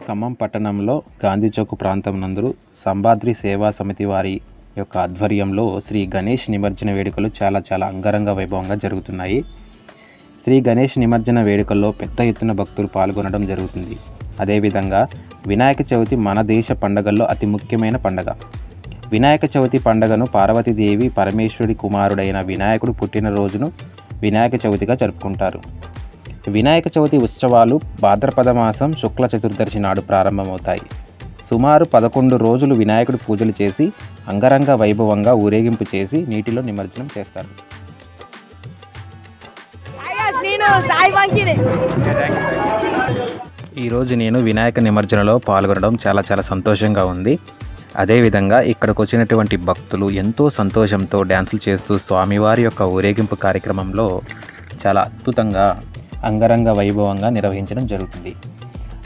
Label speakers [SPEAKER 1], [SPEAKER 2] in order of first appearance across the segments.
[SPEAKER 1] ఖమ్మం పట్టణంలో గాంధీ చౌక్ ప్రాంతం నందు సంబాద్రి సేవా సమితి వారి యొక్క ఆధ్వర్యంలో శ్రీ గణేష్ నిమజ్జన వేడుకలు చాలా అంగరంగ వైభవంగా జరుగుతున్నాయి. శ్రీ గణేష్ నిమజ్జన వేడుకల్లో పెద్ద ఎత్తున భక్తులు పాల్గొనడం జరుగుతుంది. అదేవిధంగా వినాయక చవితి మన దేశ పండుగల్లో అతి ముఖ్యమైన పండుగ. వినాయక చవితి పండుగను పార్వతీదేవి పరమేశ్వరుడి కుమారుడైన వినాయకుడు పుట్టినరోజును వినాయక చవితిగా జరుపుకుంటారు. వినాయక చవితి ఉత్సవాలు భాద్రపద మాసం శుక్ల చతుర్దశి నాడు ప్రారంభమవుతాయి. సుమారు 11 రోజులు వినాయకుడి పూజలు చేసి అంగరంగ వైభవంగా ఊరేగింపు చేసి నీటిలో నిమజ్జనం చేస్తారు. ఈరోజు నేను వినాయక నిమజ్జనలో పాల్గొనడం చాలా సంతోషంగా ఉంది. అదేవిధంగా ఇక్కడికి వచ్చినటువంటి భక్తులు ఎంతో సంతోషంతో డ్యాన్సులు చేస్తూ స్వామివారి యొక్క ఊరేగింపు కార్యక్రమంలో చాలా అద్భుతంగా అంగరంగ వైభవంగా నిర్వహించడం జరుగుతుంది.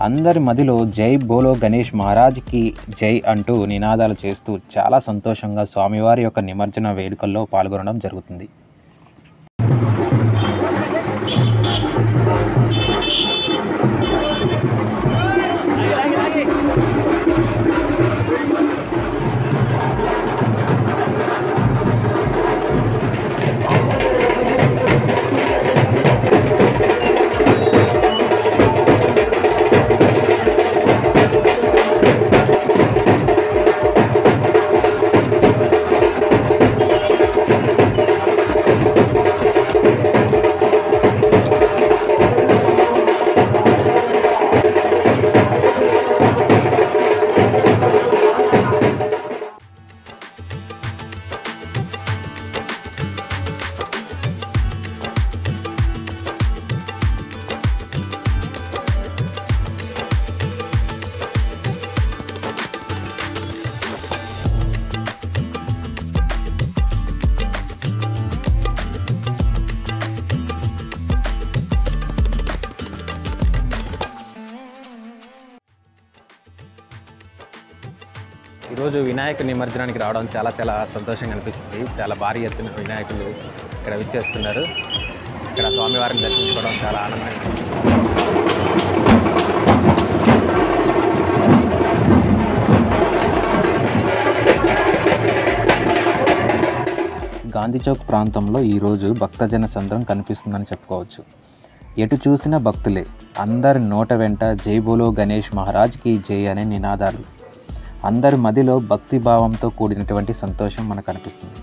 [SPEAKER 1] అందరి మదిలో జై బోలో గణేష్ మహారాజ్కి జై అంటూ నినాదాలు చేస్తూ చాలా సంతోషంగా స్వామివారి యొక్క నిమజ్జన వేడుకల్లో పాల్గొనడం జరుగుతుంది. ఈరోజు వినాయక నిమజ్జనానికి రావడం చాలా సంతోషంగా అనిపిస్తుంది. చాలా భారీ ఎత్తున వినాయకులు ఇక్కడ విచ్చేస్తున్నారు. ఇక్కడ స్వామివారిని దర్శించుకోవడం చాలా ఆనందంగా ఉంది. గాంధీ చౌక్ ప్రాంతంలో ఈరోజు భక్తజన సంద్రం కనిపిస్తుందని చెప్పుకోవచ్చు. ఎటు చూసిన భక్తులే. అందరి నోట వెంట జై బోలో గణేష్ మహారాజ్కి జై అనే నినాదాలు. అందరి మదిలో భక్తి భావంతో కూడినటువంటి సంతోషం మనకు అనిపిస్తుంది.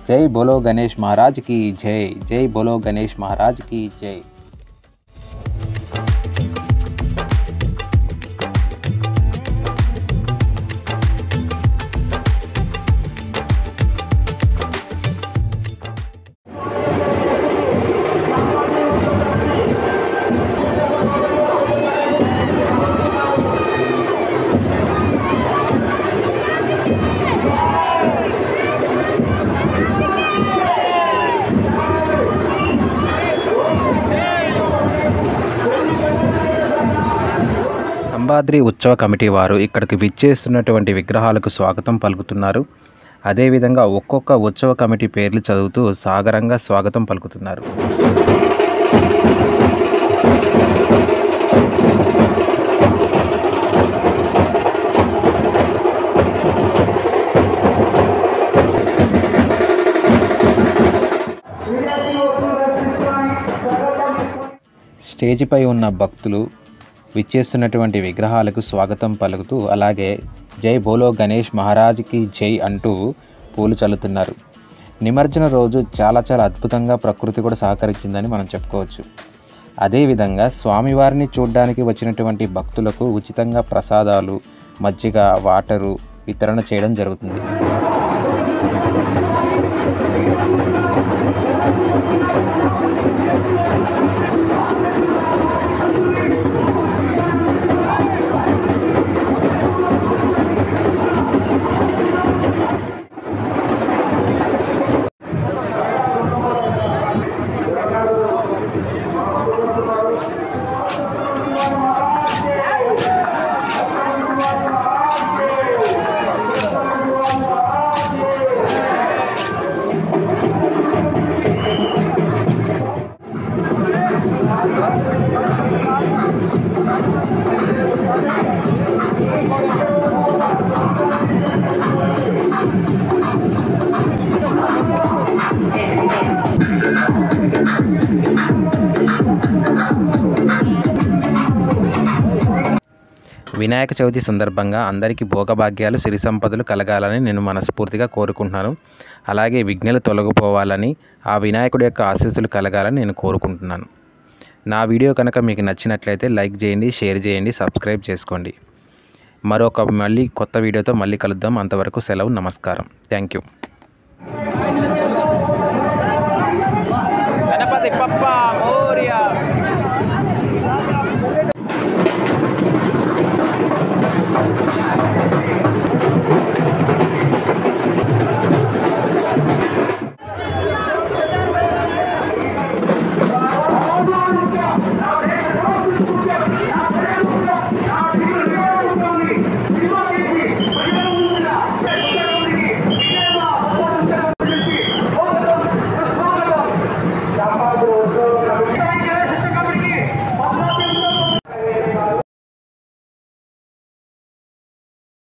[SPEAKER 1] జై బోలో గణేష్ మహారాజ్కి జై, జై బోలో గణేష్ మహారాజ్కి జై. సంబాద్రి ఉత్సవ కమిటీ వారు ఇక్కడికి విచ్చేస్తున్నటువంటి విగ్రహాలకు స్వాగతం పలుకుతున్నారు. అదేవిధంగా ఒక్కొక్క ఉత్సవ కమిటీ పేర్లు చదువుతూ సాగరంగా స్వాగతం పలుకుతున్నారు. స్టేజిపై ఉన్న భక్తులు విచ్చేస్తున్నటువంటి విగ్రహాలకు స్వాగతం పలుకుతూ అలాగే జై బోలో గణేష్ మహారాజ్కి జై అంటూ పూలు చల్లుతున్నారు. నిమజ్జన రోజు చాలా అద్భుతంగా ప్రకృతి కూడా సహకరించిందని మనం చెప్పుకోవచ్చు. అదేవిధంగా స్వామివారిని చూడడానికి వచ్చినటువంటి భక్తులకు ఉచితంగా ప్రసాదాలు, మజ్జిగ, వాటరు వితరణ చేయడం జరుగుతుంది. వినాయక చవితి సందర్భంగా అందరికీ భోగభాగ్యాలు సిరి సంపదలు కలగాలని నేను మనస్ఫూర్తిగా కోరుకుంటున్నాను. అలాగే విఘ్నాలు తొలగిపోవాలని, ఆ వినాయకుడి యొక్క ఆశీస్సులు కలగాలని నేను కోరుకుంటున్నాను. నా వీడియో కనుక మీకు నచ్చినట్లయితే లైక్ చేయండి, షేర్ చేయండి, సబ్స్క్రైబ్ చేసుకోండి. మళ్ళీ కొత్త వీడియోతో మళ్ళీ కలుద్దాం. అంతవరకు సెలవు. నమస్కారం. Thank you. గణపతి బప్పా మోరియా.